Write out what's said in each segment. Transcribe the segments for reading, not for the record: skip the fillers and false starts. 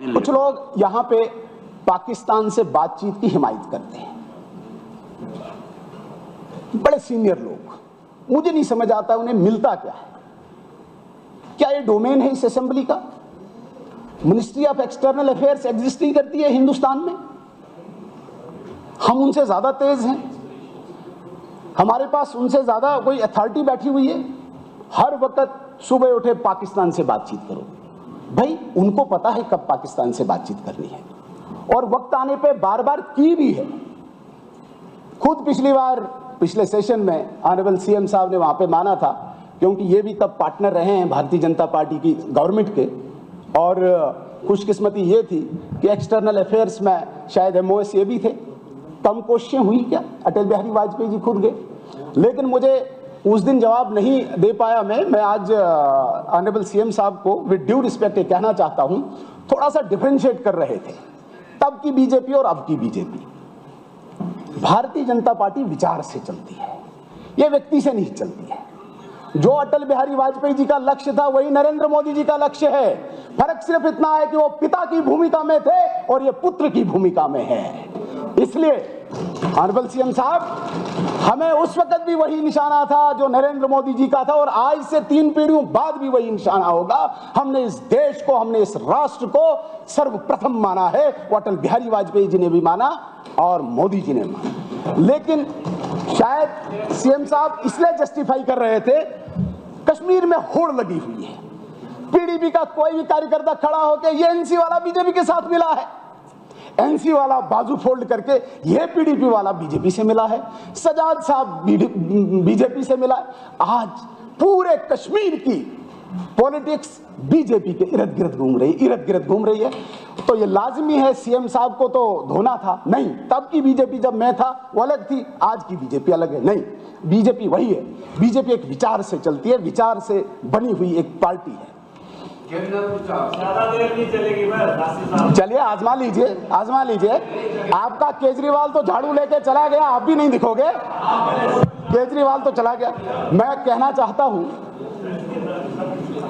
कुछ लोग यहाँ पे पाकिस्तान से बातचीत की हिमायत करते हैं, बड़े सीनियर लोग। मुझे नहीं समझ आता उन्हें मिलता क्या है। क्या ये डोमेन है इस असेंबली का? Ministry of external affairs exist नहीं करती है हिंदुस्तान में? हम उनसे ज्यादा तेज हैं? हमारे पास उनसे ज्यादा कोई अथॉरिटी बैठी हुई है? हर वक्त सुबह उठे पाकिस्तान से बातचीत करो। भाई उनको पता है कब पाकिस्तान से बातचीत करनी है, और वक्त आने पे बार बार की भी है। खुद पिछली बार पिछले सेशन में ऑनरेबल सीएम साहब ने वहां पे माना था, क्योंकि ये भी तब पार्टनर रहे हैं भारतीय जनता पार्टी की गवर्नमेंट के, और खुशकिस्मती ये थी कि एक्सटर्नल अफेयर्स में शायद एमओएस ये भी थे। कम कोशिशें हुई क्या? अटल बिहारी वाजपेयी जी खुद गए, लेकिन मुझे उस दिन जवाब नहीं दे पाया। मैं आज ऑनरेबल सीएम साहब को विद ड्यू रिस्पेक्ट कहना चाहता हूं, थोड़ा सा डिफरेंशिएट कर रहे थे तब की बीजेपी और अब की बीजेपी। भारतीय जनता पार्टी विचार से चलती है, ये व्यक्ति से नहीं चलती है। जो अटल बिहारी वाजपेयी जी का लक्ष्य था वही नरेंद्र मोदी जी का लक्ष्य है। फर्क सिर्फ इतना है कि वो पिता की भूमिका में थे और ये पुत्र की भूमिका में है। इसलिए ऑनरेबल सीएम साहब, हमें उस वक्त भी वही निशाना था जो नरेंद्र मोदी जी का था, और आज से 3 पीढ़ियों बाद भी वही निशाना होगा। हमने इस देश को, हमने इस राष्ट्र को सर्वप्रथम माना है। वो अटल बिहारी वाजपेयी जी ने भी माना और मोदी जी ने माना। लेकिन शायद सीएम साहब इसलिए जस्टिफाई कर रहे थे, कश्मीर में होड़ लगी हुई है। पीडीपी का कोई भी कार्यकर्ता खड़ा होकर ये एनसी वाला बीजेपी के साथ मिला है, एनसी वाला बाजू फोल्ड करके ये पीडीपी वाला बीजेपी से मिला है, सजाद साहब बीजेपी से मिला है। आज पूरे कश्मीर की पॉलिटिक्स बीजेपी के इर्द गिर्द घूम रही है। तो ये लाजमी है सीएम साहब को तो धोना था। नहीं, तब की बीजेपी जब मैं था वो अलग थी, आज की बीजेपी अलग है। नहीं, बीजेपी वही है। बीजेपी एक विचार से चलती है, विचार से बनी हुई एक पार्टी है। चलिए आजमा लीजिए। आपका केजरीवाल तो झाड़ू लेके चला गया, आप भी नहीं दिखोगे। केजरीवाल तो चला गया। मैं कहना चाहता हूं,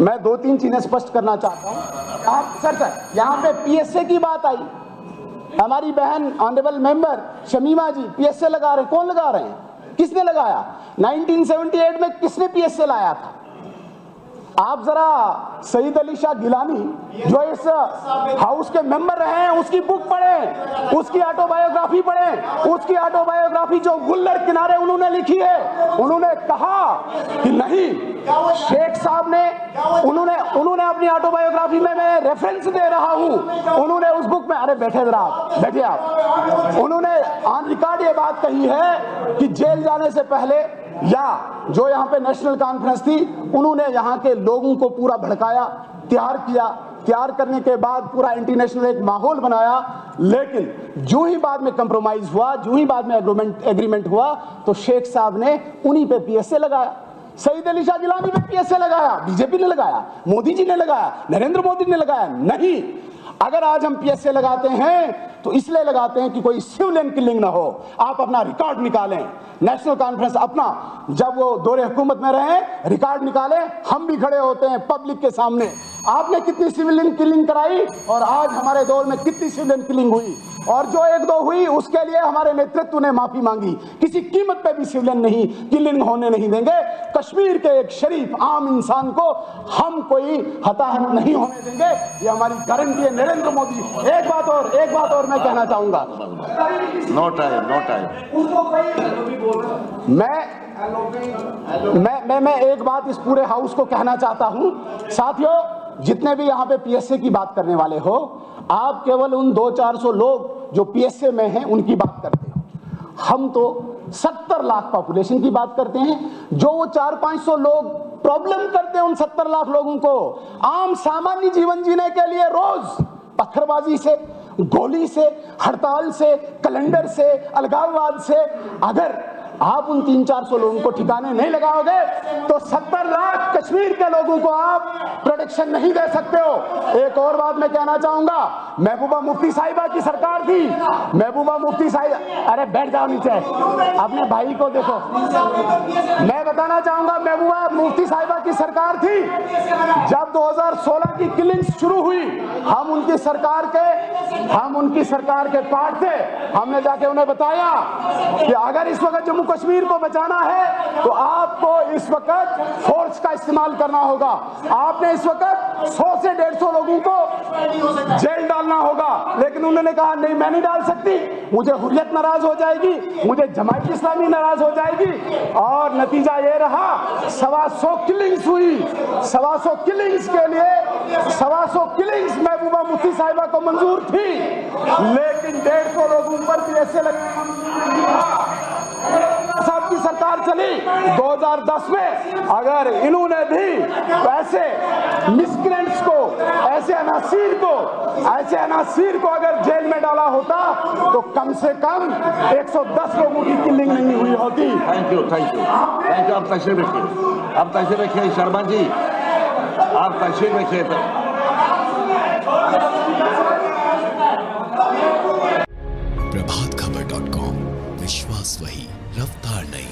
मैं 2-3 चीजें स्पष्ट करना चाहता हूं। आप सर यहाँ पे पीएसए की बात आई। हमारी बहन ऑनरेबल मेंबर शमीमा जी पीएसए लगा रहे हैं। कौन लगा रहे हैं? किसने लगाया? 1978 में किसने पीएसए लाया था? आप जरा सईद अली शाह गिलानी जो इस हाउस के मेंबर रहे हैं उसकी बुक पढ़ें, उसकी ऑटोबायोग्राफी पढ़ें। उसकी ऑटोबायोग्राफी जो गुल्लर किनारे उन्होंने लिखी है, उन्होंने कहा कि नहीं, शेख साहब ने उन्होंने अपनी ऑटोबायोग्राफी में, मैं रेफरेंस दे रहा हूं, उन्होंने उस बुक में, अरे बैठिए आप, उन्होंने ऑन रिकॉर्ड ये बात कही है कि जेल जाने से पहले या जो यहाँ पे नेशनल कॉन्फ्रेंस थी, उन्होंने यहाँ के लोगों को पूरा भड़काया, तैयार करने के बाद पूरा इंटरनेशनल एक माहौल बनाया। लेकिन जो ही बाद में कंप्रोमाइज हुआ, जो ही बाद में एग्रीमेंट हुआ, तो शेख साहब ने उन्हीं पे पीएसए लगाया। सईद अली शाह गिलानी पे पीएसए लगाया, बीजेपी ने लगाया, मोदी जी ने लगाया, नरेंद्र मोदी ने लगाया। नहीं, अगर आज हम पीएसए लगाते हैं तो इसलिए लगाते हैं कि कोई सिविलियन किलिंग ना हो। आप अपना रिकॉर्ड निकालें, नेशनल कॉन्फ्रेंस अपना, जब वो दौरे हुकूमत में रहे, रिकॉर्ड निकालें। हम भी खड़े होते हैं पब्लिक के सामने, आपने कितनी सिविलियन किलिंग कराई और आज हमारे दौर में कितनी सिविलियन किलिंग हुई, और जो 1-2 हुई उसके लिए हमारे नेतृत्व ने माफी मांगी। किसी कीमत पे भी सिविलियन नहीं किलिंग होने नहीं देंगे। कश्मीर के एक शरीफ आम इंसान को हम कोई हताहत नहीं होने देंगे, ये हमारी गारंटी है। नरेंद्र मोदी, एक बात और मैं कहना चाहूंगा। No time. मैं एक बात इस पूरे हाउस को कहना चाहता हूं। साथियों, जितने भी यहाँ पे पीएसए की बात करने वाले हो, आप केवल उन 200-400 लोग जो पीएसए में हैं उनकी बात करते हो। हम तो 70 लाख पॉपुलेशन की बात करते हैं। जो वो 400-500 लोग प्रॉब्लम करते हैं, उन 70 लाख लोगों को आम सामान्य जीवन जीने के लिए रोज पत्थरबाजी से, गोली से, हड़ताल से, कैलेंडर से, अलगाववाद से, अगर आप उन 300-400 लोगों को ठिकाने नहीं लगाओगे तो 70 लाख कश्मीर के लोगों को आप प्रोटेक्शन नहीं दे सकते हो। एक और बात मैं कहना चाहूंगा, महबूबा मुफ्ती साहिबा की सरकार थी, महबूबा मुफ्ती साहिबा, अरे बैठ जाओ नीचे, अपने भाई को देखो। मैं बताना चाहूंगा, महबूबा मुफ्ती साहिबा की सरकार थी जब 2016 की किलिंग शुरू हुई। हम उनकी सरकार के पार्ट थे। हमने जाके उन्हें बताया कि अगर इस वक्त जम्मू कश्मीर को बचाना है तो आपको इस वक्त फोर्स का इस्तेमाल करना होगा। आपने इस वक्त 100 से 150 लोगों को जेल डालना होगा। लेकिन उन्होंने कहा नहीं, मैं नहीं डाल सकती, मुझे हुर्रियत नाराज हो जाएगी, मुझे जमात इस्लामी नाराज हो जाएगी। और नतीजा ये रहा, 125 किलिंग्स हुई। 125 किलिंग्स के लिए 125 किलिंग्स महबूबा मुफ्ती साहिबा को मंजूर थी, लेकिन 150 लोगों पर भी ऐसे साहब की सरकार चली 2010 में। अगर इन्होंने भी ऐसे मिसक्रेंट्स को, ऐसे अनासीर को अगर जेल में डाला होता तो कम से कम 110 लोगों की किलिंग नहीं हुई होती। Thank you. आप तशरीफ रखिए शर्मा जी, आप तशरीफ रखिए। प्रभातखबर.com, विश्वास वही, रफ्तार नहीं।